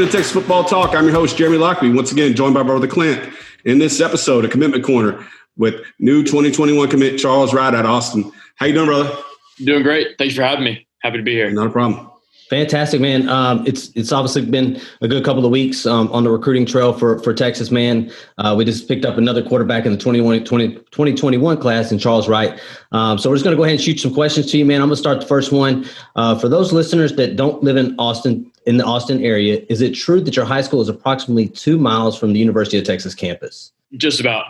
to Texas Football Talk. I'm your host, Jeremy Lockley, once again joined by Brother Clint. In this episode of Commitment Corner with new 2021 commit Charles Wright at Austin. How you doing, brother? Doing great. Thanks for having me. Happy to be here. Not a problem. Fantastic, man. It's obviously been a good couple of weeks on the recruiting trail for Texas, man. We just picked up another quarterback in the 2021 class in Charles Wright. So we're just going to go ahead and shoot some questions to you, man. I'm going to start the first one. For those listeners that don't live in the Austin area, is it true that your high school is approximately 2 miles from the University of Texas campus? Just about.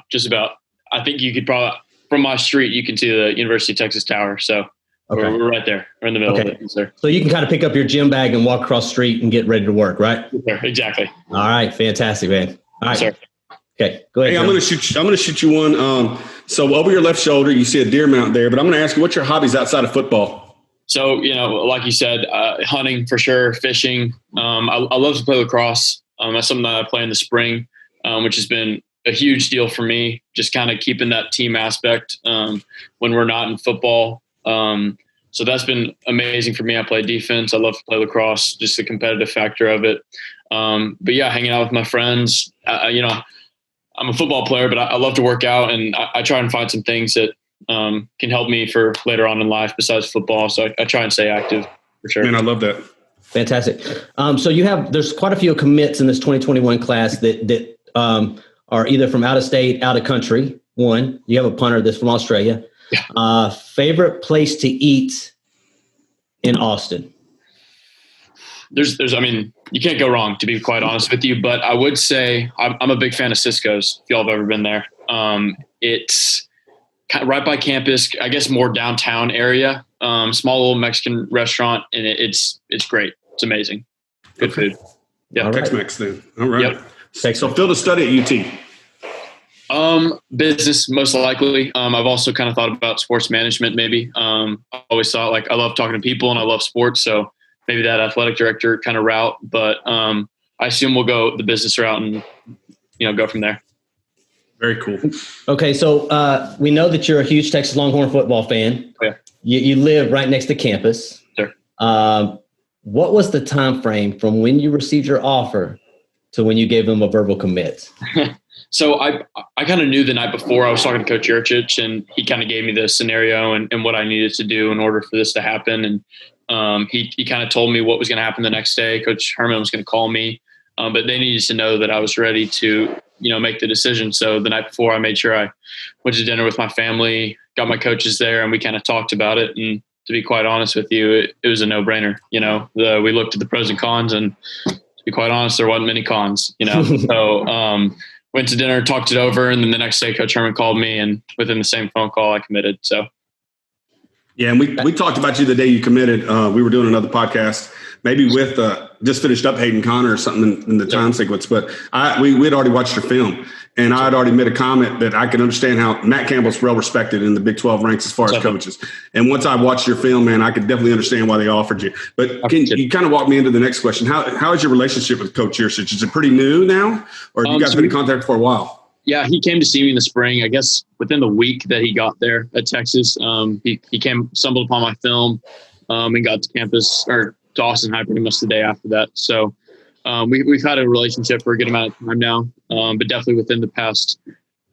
I think you could probably, from my street, you can see the University of Texas Tower. So okay. we're right there. We're in the middle of it, sir. So you can kind of pick up your gym bag and walk across the street and get ready to work, right? Yes, sir. Exactly. All right. Fantastic, man. All right. Yes, sir. Okay. Go ahead. Hey, I'm going to shoot you one. So over your left shoulder, you see a deer mount there, but I'm going to ask you, what's your hobbies outside of football? So, like you said, hunting for sure, fishing. I love to play lacrosse. That's something that I play in the spring, which has been a huge deal for me, just kind of keeping that team aspect when we're not in football. So that's been amazing for me. I play defense. I love to play lacrosse, just the competitive factor of it. But yeah, hanging out with my friends. I'm a football player, but I love to work out, and I try and find some things that can help me for later on in life besides football. So I try and stay active for sure. Man, I love that. Fantastic. So there's quite a few commits in this 2021 class that are either from out of state, out of country. One, you have a punter that's from Australia. Yeah. Favorite place to eat in Austin? You can't go wrong, to be quite honest with you, but I would say I'm a big fan of Cisco's, if y'all have ever been there. It's right by campus, I guess more downtown area, small little Mexican restaurant, and it's great. It's amazing. Good food. Yeah. Right. Tex-Mex then. All right. Yep. So field of study at UT. Business, most likely. I've also kind of thought about sports management, maybe. I always thought, I love talking to people and I love sports. So maybe that athletic director kind of route, but, I assume we'll go the business route and, go from there. Very cool. Okay. So, we know that you're a huge Texas Longhorn football fan. Yeah. You live right next to campus. Sure. What was the time frame from when you received your offer to when you gave them a verbal commit? So I kind of knew the night before. I was talking to Coach Yurcich, and he kind of gave me the scenario and what I needed to do in order for this to happen. And he kind of told me what was going to happen the next day. Coach Herman was going to call me, but they needed to know that I was ready to, make the decision. So the night before, I made sure I went to dinner with my family, got my coaches there, and we kind of talked about it. And to be quite honest with you, it was a no-brainer. We looked at the pros and cons, and to be quite honest, there wasn't many cons. So went to dinner, talked it over, and then the next day, Coach Herman called me, and within the same phone call, I committed. So, yeah, and we talked about you the day you committed. We were doing another podcast, maybe with just finished up Hayden Connor or something in the time sequence, but we had already watched your film, and I had already made a comment that I can understand how Matt Campbell's well respected in the Big 12 ranks as far as coaches. And once I watched your film, man, I could definitely understand why they offered you. But can you kind of walk me into the next question? How is your relationship with Coach Yurcich? Is it pretty new now, or have you guys been in contact for a while? Yeah, he came to see me in the spring. I guess within the week that he got there at Texas, he stumbled upon my film and got to campus or to Austin High pretty much the day after that. So we've had a relationship for a good amount of time now, but definitely within the past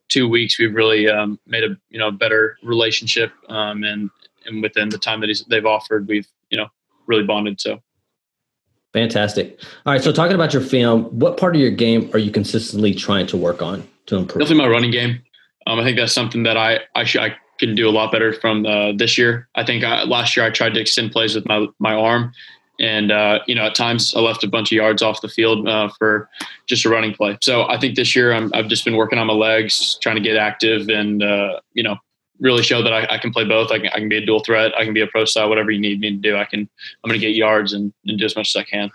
2 weeks, we've really made a better relationship, and within the time that they've offered, we've really bonded. So fantastic. All right, so talking about your film, what part of your game are you consistently trying to work on to improve? Definitely my running game. I think that's something that I can do a lot better from this year. I think last year I tried to extend plays with my arm. And, at times I left a bunch of yards off the field for just a running play. So I think this year I've just been working on my legs, trying to get active and, really show that I can play both. I can be a dual threat. I can be a pro style, whatever you need me to do. I'm going to get yards and do as much as I can.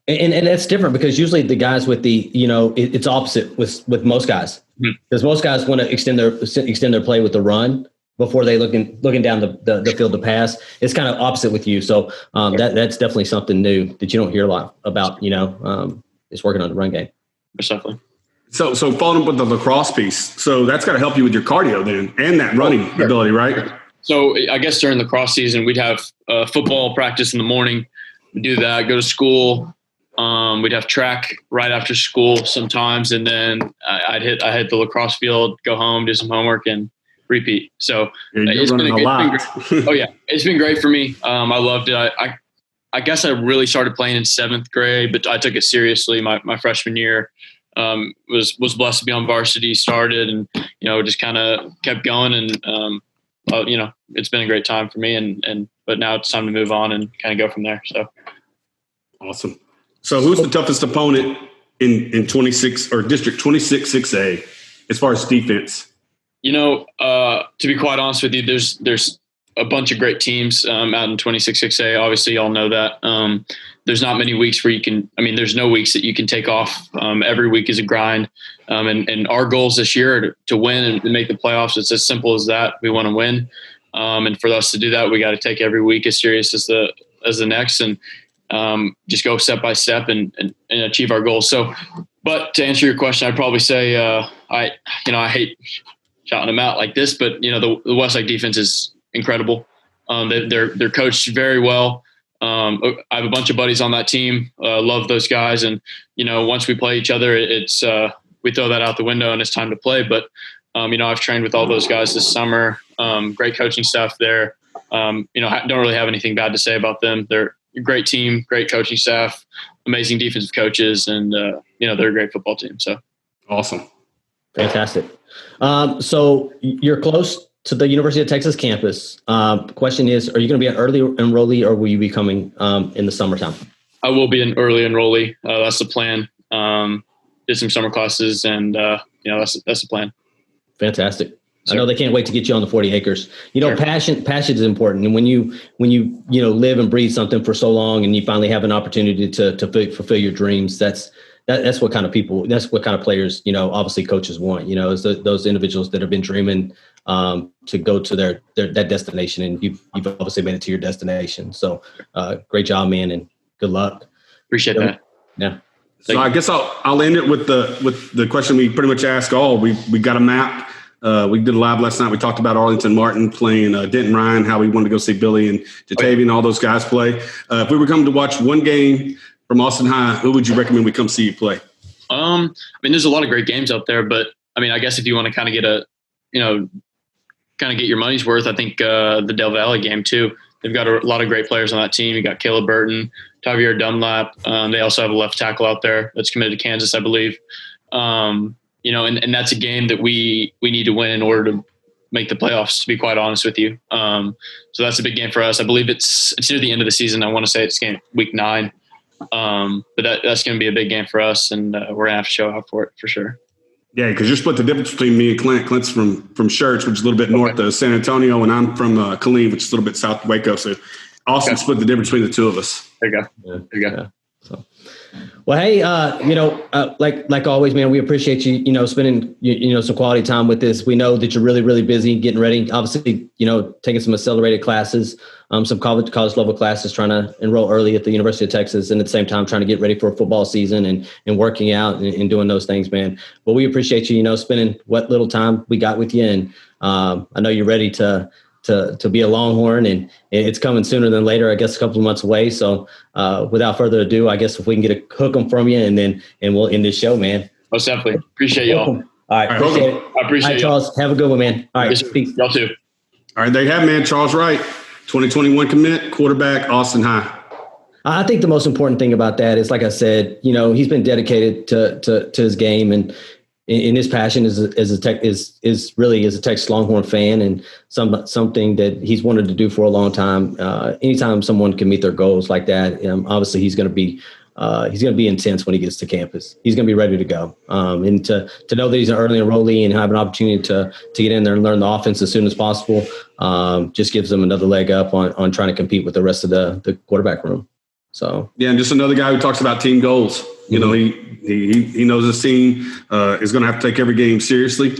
And that's different because usually the guys with it's opposite with most guys, because most guys want to extend their play with the run before they looking down the field to pass. It's kind of opposite with you. So that's definitely something new that you don't hear a lot about, is working on the run game. Definitely. So following up with the lacrosse piece, so that's got to help you with your cardio then and that running ability, right? So I guess during the lacrosse season, we'd have football practice in the morning. We do that, go to school. We'd have track right after school sometimes, and then I'd hit the lacrosse field, go home, do some homework, and repeat. So it's been great. Oh yeah, it's been great for me. I loved it. I guess I really started playing in 7th grade, but I took it seriously my freshman year. Was blessed to be on varsity, started, and just kind of kept going, and it's been a great time for me, but now it's time to move on and kind of go from there. So awesome. So who's the toughest opponent in 26 or District 26 6A as far as defense? To be quite honest with you, there's a bunch of great teams out in 26 6A. Obviously, y'all know that. There's not many weeks where there's no weeks that you can take off. Every week is a grind. And our goals this year are to win and make the playoffs. It's as simple as that. We want to win. And for us to do that, we got to take every week as serious as the next, and just go step by step and achieve our goals. So, but to answer your question, I'd probably say I hate shouting them out like this, but the Westlake defense is incredible. They're coached very well. I have a bunch of buddies on that team. Love those guys, and once we play each other, it's we throw that out the window and it's time to play. But I've trained with all those guys this summer. Great coaching staff there. Don't really have anything bad to say about them. They're a great team, great coaching staff, amazing defensive coaches, and they're a great football team. So awesome, fantastic. So you're close to the University of Texas campus. The question is, are you going to be an early enrollee, or will you be coming in the summertime? I will be an early enrollee. That's the plan. Did some summer classes, and that's the plan. Fantastic. I know they can't wait to get you on the 40 acres. Sure. Passion is important. And when you live and breathe something for so long, and you finally have an opportunity to fulfill your dreams, that's what kind of people, that's what kind of players, obviously coaches want, is those individuals that have been dreaming to go to that destination. And you've obviously made it to your destination. So great job, man. And good luck. Appreciate that. Yeah. So I guess I'll end it with the question we pretty much ask all. We got a map. We did a live last night. We talked about Arlington Martin playing Denton Ryan, how we wanted to go see Billy and Jatavian and all those guys play. If we were coming to watch one game from Austin High, who would you recommend we come see you play? There's a lot of great games out there, but I guess if you want to kind of get your money's worth, I think the Del Valle game too. They've got a lot of great players on that team. You got Caleb Burton, Tavier Dunlap. They also have a left tackle out there that's committed to Kansas, I believe. And that's a game that we need to win in order to make the playoffs, to be quite honest with you. So that's a big game for us. I believe it's near the end of the season. I want to say it's week 9. But that's going to be a big game for us, and we're going to have to show up for it for sure. Yeah, because you're split the difference between me and Clint. Clint's from Schertz, which is a little bit north of San Antonio, and I'm from Killeen, which is a little bit south of Waco. So Austin split the difference between the two of us. There you go. Yeah. There you go. Yeah. So. Well, hey, like always, man, we appreciate you, spending, some quality time with us. We know that you're really, really busy getting ready. Obviously, taking some accelerated classes, some college level classes, trying to enroll early at the University of Texas, and at the same time trying to get ready for a football season and working out and doing those things, man. But we appreciate you, spending what little time we got with you, and I know you're ready to be a Longhorn, and it's coming sooner than later, I guess a couple of months away. So without further ado, I guess if we can get a hook 'em from you, and we'll end this show, man. Most definitely. Appreciate y'all. All right. Appreciate it. I appreciate it. Charles, have a good one, man. All right. Peace. Y'all too. All right. There you have it, man. Charles Wright, 2021 commit, quarterback, Austin High. I think the most important thing about that is, like I said, he's been dedicated to his game, and his passion is really as a Texas Longhorn fan, and something that he's wanted to do for a long time. Anytime someone can meet their goals like that, obviously he's going to be intense when he gets to campus. He's going to be ready to go. And to know that he's an early enrollee and have an opportunity to get in there and learn the offense as soon as possible, just gives him another leg up on trying to compete with the rest of the quarterback room. So yeah, and just another guy who talks about team goals. He knows his team is going to have to take every game seriously.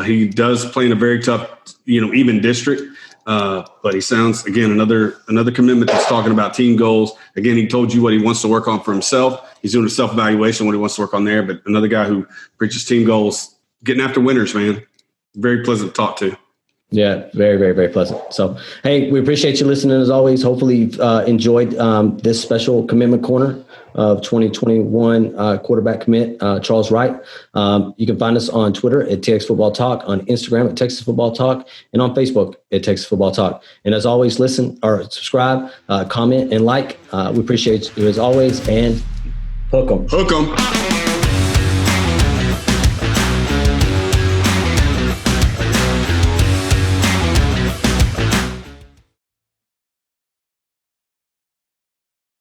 He does play in a very tough, even district. But he sounds, again, another commitment that's talking about team goals. Again, he told you what he wants to work on for himself. He's doing a self-evaluation, what he wants to work on there. But another guy who preaches team goals, getting after winners, man. Very pleasant to talk to. Yeah, very, very, very pleasant. So, hey, we appreciate you listening as always. Hopefully you've enjoyed this special commitment corner of 2021 quarterback commit, Charles Wright. You can find us on Twitter at TX Football Talk, on Instagram at Texas Football Talk, and on Facebook at Texas Football Talk. And as always, listen or subscribe, comment, and like. We appreciate you as always, and hook 'em. Hook 'em.